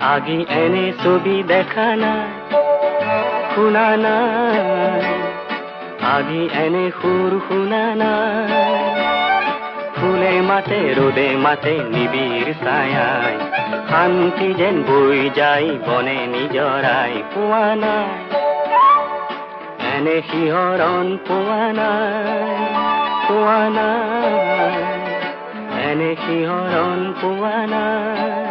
আগি এনে ছবি দেখা নাই শুনা নাই আগি এনে সুৰ শুনা নাই ফুলে মাতে ৰোদে মাতে নিবিড় ছায়ায় শান্তি যেন বই যায় বনে নিজৰাই পোৱা নাই এনে শিহৰণ পোৱা নাই এনে শিহৰণ পোৱা নাই